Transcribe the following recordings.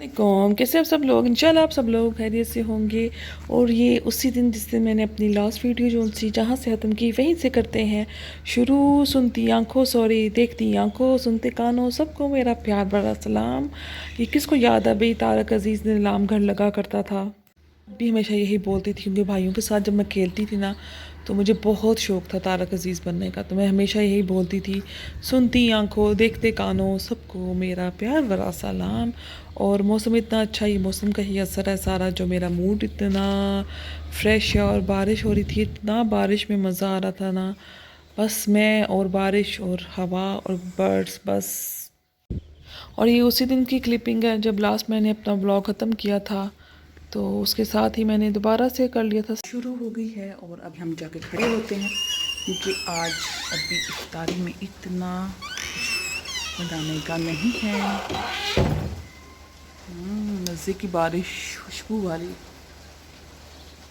कौम कैसे आप सब लोग, इंशाल्लाह आप सब लोग खैरियत से होंगे। और ये उसी दिन जिस दिन मैंने अपनी लास्ट वीडियो जो सी जहाँ से ख़त्म की वहीं से करते हैं शुरू। सुनती आंखों सॉरी देखती आंखों सुनते कानों सबको मेरा प्यार भरा सलाम। ये किसको याद है भाई, तारक अजीज़ ने लाम घर लगा करता था। भी हमेशा यही बोलती थी क्योंकि भाइयों के साथ जब मैं खेलती थी ना तो मुझे बहुत शौक़ था तारक अजीज़ बनने का। तो मैं हमेशा यही बोलती थी, सुनती आंखों देखते कानों सबको मेरा प्यार भरा सलाम। और मौसम इतना अच्छा, ये मौसम का ही असर है सारा, जो मेरा मूड इतना फ्रेश है। और बारिश हो रही थी, इतना बारिश में मज़ा आ रहा था ना। बस मैं और बारिश और हवा और बर्ड्स बस। और ये उसी दिन की क्लिपिंग है जब लास्ट मैंने अपना ब्लॉग ख़त्म किया था। तो उसके साथ ही मैंने दोबारा से कर लिया था। शुरू हो गई है और अब हम जाके खड़े होते हैं क्योंकि आज अभी इफ्तारी में इतना बनाने का नहीं है। मज़े की बारिश, खुशबू वाली।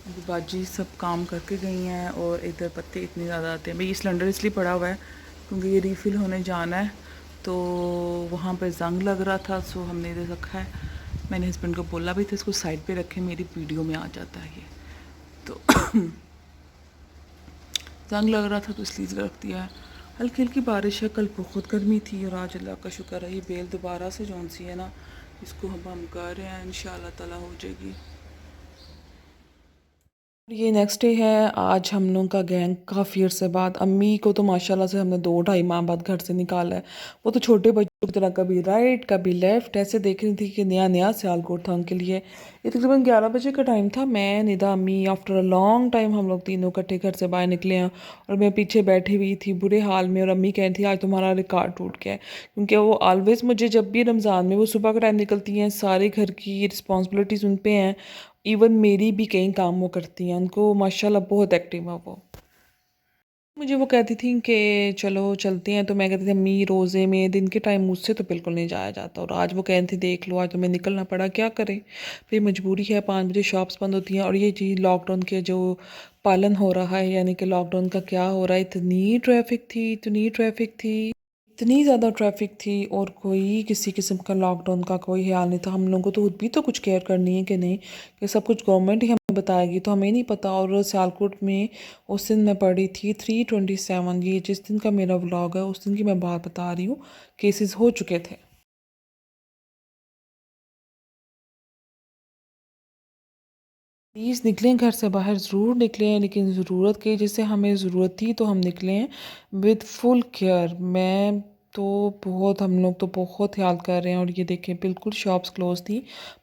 अभी बाजी सब काम करके गई हैं और इधर पत्ते इतने ज़्यादा आते हैं। भाई ये सिलेंडर इसलिए पड़ा हुआ है क्योंकि ये रीफ़िल होने जाना है, तो वहाँ पे जंग लग रहा था, सो हमने इधर रखा है। मैंने हस्बैंड को बोला भी था इसको साइड पे रखें, मेरी वीडियो में आ जाता है ये, तो जंग लग रहा था तो इसलिए रख दिया है। हल्की हल्की बारिश है, कल बहुत गर्मी थी और आज अल्लाह का शुक्र है ये बेल दोबारा से जौन सी है ना, इसको हम कर रहे हैं, इंशाल्लाह ताला हो जाएगी। ये नेक्स्ट डे है। आज हम लोगों का गैंग काफ़ी अर्से बाद, अम्मी को तो माशाल्लाह से हमने 2-2.5 माह बाद घर से निकाला है। वो तो छोटे बच्चों की तरह कभी राइट कभी लेफ़्ट ऐसे देख रही थी कि नया नया सियालकोट था उनके लिए। ये तकरीबन 11 बजे का टाइम था। मैं, निदा, अम्मी, आफ्टर अ लॉन्ग टाइम हम लोग तीनों इकट्ठे घर से बाहर निकले हैं। और मैं पीछे बैठी हुई थी बुरे हाल में, और अम्मी कह रही थी आज तुम्हारा रिकॉर्ड टूट गया है। क्योंकि वो ऑलवेज़ मुझे जब भी रमज़ान में वो सुबह का टाइम निकलती हैं, सारे घर की रिस्पॉन्सिबिलिटीज़ उन पे हैं। इवन मेरी भी कई काम वो करती हैं, उनको माशाल्लाह बहुत एक्टिव है वो। मुझे वो कहती थी कि चलो चलते हैं, तो मैं कहती थी अम्मी रोज़े में दिन के टाइम मुझसे तो बिल्कुल नहीं जाया जाता। और आज वो कह रही थी देख लो आज तुम्हें निकलना पड़ा, क्या करें, फिर मजबूरी है। 5 बजे शॉप्स बंद होती हैं। और ये चीज़ लॉकडाउन के जो पालन हो रहा है, यानी कि लॉकडाउन का क्या हो रहा है, इतनी ट्रैफिक थी, इतनी ट्रैफिक थी, इतनी ज़्यादा ट्रैफिक थी। और कोई किसी किस्म का लॉकडाउन का कोई ख्याल नहीं था। हम लोगों को तो खुद भी तो कुछ केयर करनी है कि नहीं, कि सब कुछ गवर्नमेंट ही हमें बताएगी, तो हमें नहीं पता। और सियालकोट में उस दिन मैं पढ़ी थी 327, ये जिस दिन का मेरा व्लॉग है उस दिन की मैं बात बता रही हूँ, केसेस हो चुके थे। प्लीज़ निकलें, घर से बाहर ज़रूर निकलें, लेकिन ज़रूरत की जैसे हमें ज़रूरत थी तो हम निकलें विद फुल केयर। मैं तो बहुत, हम लोग तो बहुत ख्याल कर रहे हैं। और ये देखें बिल्कुल शॉप्स क्लोज थी,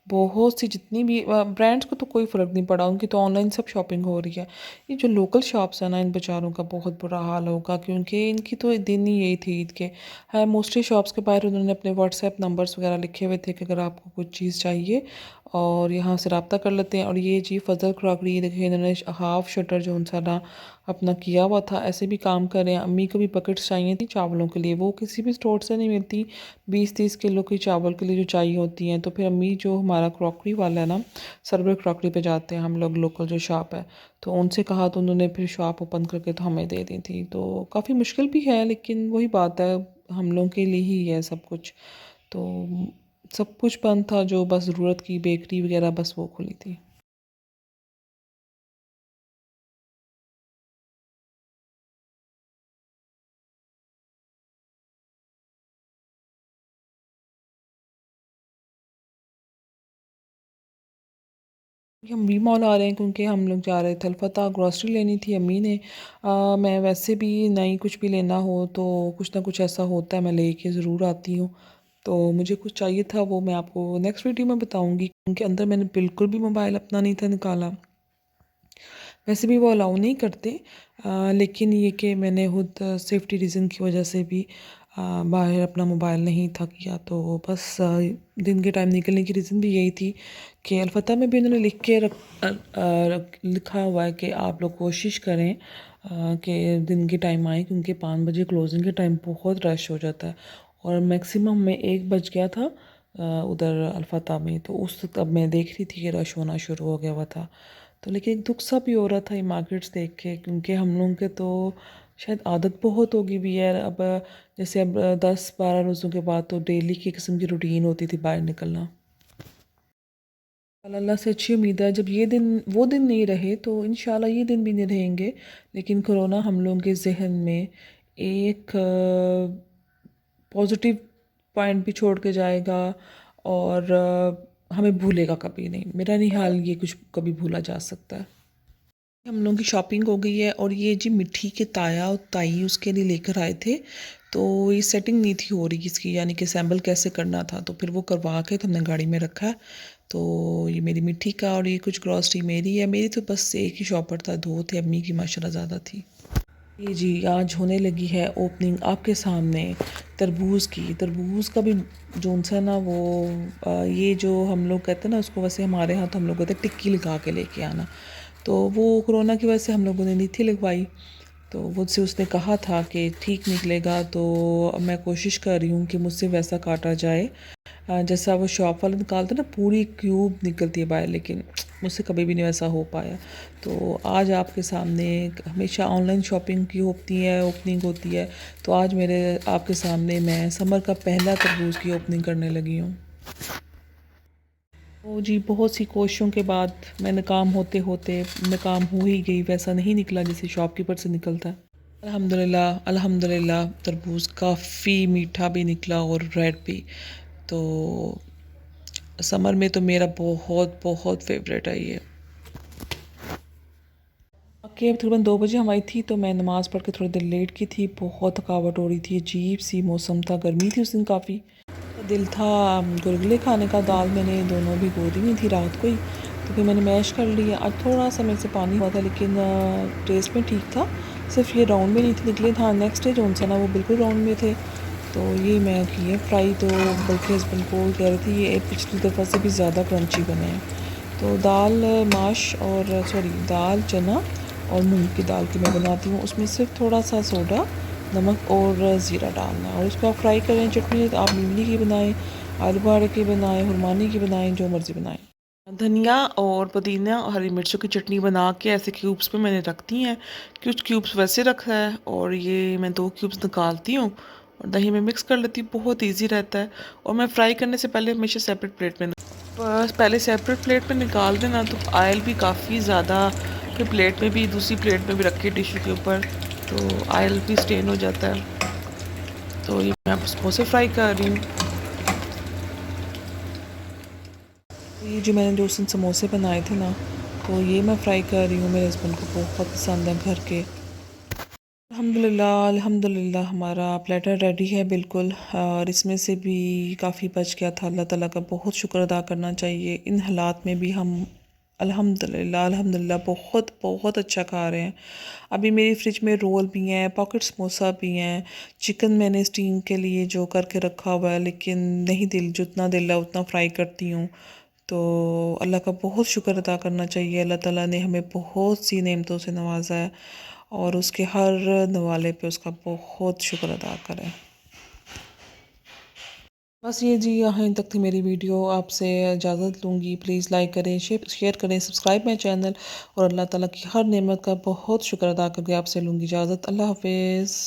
बहुत सी जितनी भी ब्रांड्स को तो कोई फ़र्क नहीं पड़ा, उनकी तो ऑनलाइन सब शॉपिंग हो रही है। ये जो लोकल शॉप्स हैं ना, इन बेचारों का बहुत बुरा हाल होगा क्योंकि इनकी तो दिन ही यही थी ईद के। है मोस्टली शॉप्स के बाहर उन्होंने अपने व्हाट्सएप नंबर्स वगैरह लिखे हुए थे कि अगर आपको कुछ चीज़ चाहिए और यहाँ से रब्ता कर लेते हैं। और ये जी फजल क्रॉकरी देखिए, इन्होंने हाफ़ शटर जो उनसा ना अपना किया हुआ था, ऐसे भी काम कर रहे हैं। अम्मी को भी बकेट्स चाहिए थी चावलों के लिए, वो किसी भी स्टोर से नहीं मिलती। 20-30 किलो की चावल के लिए जो चाहिए होती हैं, तो फिर अम्मी जो हमारा क्रॉकरी वाला है ना, सर्वर क्रॉकरी पे जाते हैं हम लोग, लोकल जो शॉप है, तो उनसे कहा तो उन्होंने फिर शॉप ओपन करके तो हमें दे दी थी। तो काफ़ी मुश्किल भी है, लेकिन वही बात है, हम लोगों के लिए ही है सब कुछ। तो सब कुछ बंद था, जो बस ज़रूरत की बेकरी वगैरह बस वो खुली थी। हम वी मॉल आ रहे हैं क्योंकि हम लोग जा रहे थे अलफता, ग्रॉसरी लेनी थी अम्मी ने। मैं वैसे भी नहीं कुछ भी लेना हो तो कुछ ना कुछ ऐसा होता है, मैं लेके ज़रूर आती हूँ। तो मुझे कुछ चाहिए था, वो मैं आपको नेक्स्ट वीडियो में बताऊँगी, क्योंकि अंदर मैंने बिल्कुल भी मोबाइल अपना नहीं था निकाला। वैसे भी वो अलाउ नहीं करते, लेकिन ये कि मैंने खुद सेफ्टी रीज़न की वजह से भी बाहर अपना मोबाइल नहीं था किया। तो बस दिन के टाइम निकलने की रीज़न भी यही थी कि अलफ़तः में भी उन्होंने लिख के लिखा हुआ है कि आप लोग कोशिश करें कि दिन के टाइम आएँ, क्योंकि 5 बजे क्लोजिंग के टाइम बहुत रश हो जाता है। और मैक्सिमम में 1 बज गया था उधर अलफ़तः में, तो उस वक्त अब मैं देख रही थी कि रश होना शुरू हो गया हुआ था। तो लेकिन दुख सा भी हो रहा था ये मार्केट्स देख के, क्योंकि हम लोगों के तो शायद आदत बहुत होगी भी यार। अब जैसे अब 10-12 रोज़ों के बाद तो डेली की किस्म की रूटीन होती थी बाहर निकलना। अल्लाह से अच्छी उम्मीद है जब ये दिन वो दिन नहीं रहे तो इंशाल्लाह ये दिन भी नहीं रहेंगे। लेकिन कोरोना हम लोगों के ज़हन में एक पॉजिटिव पॉइंट भी छोड़ के जाएगा और हमें भूलेगा कभी नहीं। मेरा नहीं हाल ये कुछ कभी भूला जा सकता है। हम लोगों की शॉपिंग हो गई है और ये जी मिट्टी के ताया और ताई उसके लिए लेकर आए थे। तो ये सेटिंग नहीं थी हो रही इसकी, यानी कि असेंबल कैसे करना था, तो फिर वो करवा के तो हमने गाड़ी में रखा है। तो ये मेरी मिट्टी का और ये कुछ ग्रॉसरी मेरी है। मेरी तो बस एक ही शॉपर था, दो थे, अम्मी की माशाल्लाह ज़्यादा थी। ये जी आज होने लगी है ओपनिंग आपके सामने तरबूज़ की। तरबूज़ का भी जोन सा ना वो ये जो हम लोग कहते हैं ना उसको, वैसे हमारे यहाँ तो हम लोग कहते हैं टिक्की लगा के लेके आना। तो वो कोरोना की वजह से हम लोगों ने नहीं थी लगवाई। तो मुझसे उसने कहा था कि ठीक निकलेगा, तो अब मैं कोशिश कर रही हूँ कि मुझसे वैसा काटा जाए जैसा वो शॉप वाले निकालते ना, पूरी क्यूब निकलती है बाहर, लेकिन मुझसे कभी भी नहीं वैसा हो पाया। तो आज आपके सामने, हमेशा ऑनलाइन शॉपिंग की होती है, ओपनिंग होती है, तो आज मेरे आपके सामने मैं समर का पहला तरबूज की ओपनिंग करने लगी हूँ। तो जी बहुत सी कोशिशों के बाद मैं नाकाम होते होते नाकाम हो ही गई। वैसा नहीं निकला जैसे शॉपकीपर से निकलता है। अल्हम्दुलिल्लाह अल्हम्दुलिल्लाह तरबूज़ काफ़ी मीठा भी निकला और रेड भी। तो समर में तो मेरा बहुत बहुत फेवरेट है ये। बाकी अब तकरीबन 2 बजे हम आई थी, तो मैं नमाज़ पढ़ के थोड़ी देर लेट की थी। बहुत थकावट हो रही थी, अजीब सी मौसम था, गर्मी थी उस दिन काफ़ी। दिल था गुलगुले खाने का। दाल मैंने दोनों भिगो दी हुई थी रात को ही, तो फिर मैंने मैश कर लिया। आज थोड़ा सा मेरे से पानी हुआ था, लेकिन टेस्ट में ठीक था। सिर्फ ये राउंड में नहीं थे निकले। हाँ नेक्स्ट डे जो सा ना वो बिल्कुल राउंड में थे। तो ये मैं किए फ्राई, तो बल्कि हस्बैंड को कह रही थी ये पिछली दफ़ा से भी ज़्यादा क्रंची बने हैं। तो दाल माश और सॉरी दाल चना और मूंग की दाल की मैं बनाती हूँ। उसमें सिर्फ थोड़ा सा सोडा, नमक और ज़ीरा डालना है और उसको आप फ्राई करें। चटनी आप इमली की बनाएं, आलू बुखारे की बनाएं, हुरमानी की बनाएं, जो मर्ज़ी बनाएं। धनिया और पुदीना और हरी मिर्चों की चटनी बना के ऐसे क्यूब्स पे मैंने रख दी हैं। कुछ क्यूब्स वैसे रखा है और ये मैं 2 क्यूब्स निकालती हूँ और दही में मिक्स कर लेती हूँ। बहुत ईजी रहता है। और मैं फ्राई करने से पहले हमेशा सेपरेट प्लेट में, बस पहले सेपरेट प्लेट में निकाल देना, तो ऑयल भी काफ़ी ज़्यादा, फिर प्लेट में भी, दूसरी प्लेट में भी रखे टिश्यू के ऊपर, तो ऑयल भी स्टेन हो जाता है। तो ये मैं समोसे फ्राई कर रही हूँ। ये जो मैंने 2 दिन समोसे बनाए थे ना, तो ये मैं फ्राई कर रही हूँ। मेरे हस्बैंड को बहुत पसंद है घर के। अल्हम्दुलिल्लाह अल्हम्दुलिल्लाह हमारा प्लेटर रेडी है बिल्कुल। और इसमें से भी काफ़ी बच गया था। अल्लाह ताला का बहुत शुक्र अदा करना चाहिए। इन हालात में भी हम अल्हम्दुलिल्लाह अल्हम्दुलिल्लाह बहुत बहुत अच्छा खा रहे हैं। अभी मेरी फ्रिज में रोल भी हैं, पॉकेट समोसा भी हैं। चिकन मैंने स्टीम के लिए जो करके रखा हुआ है, लेकिन नहीं दिल जितना दिल है उतना फ्राई करती हूँ। तो अल्लाह का बहुत शुक्र अदा करना चाहिए। अल्लाह ताला ने हमें बहुत सी नेमतों से नवाजा है और उसके हर नवाले पे उसका बहुत शुक्र अदा करें। बस ये जी यहाँ तक थी मेरी वीडियो। आपसे इजाज़त लूँगी। प्लीज़ लाइक करें, शेयर करें, सब्सक्राइब माई चैनल, और अल्लाह ताला की हर नेमत का बहुत शुक्र अदा करके आपसे लूँगी इजाज़त। अल्लाह हाफिज़।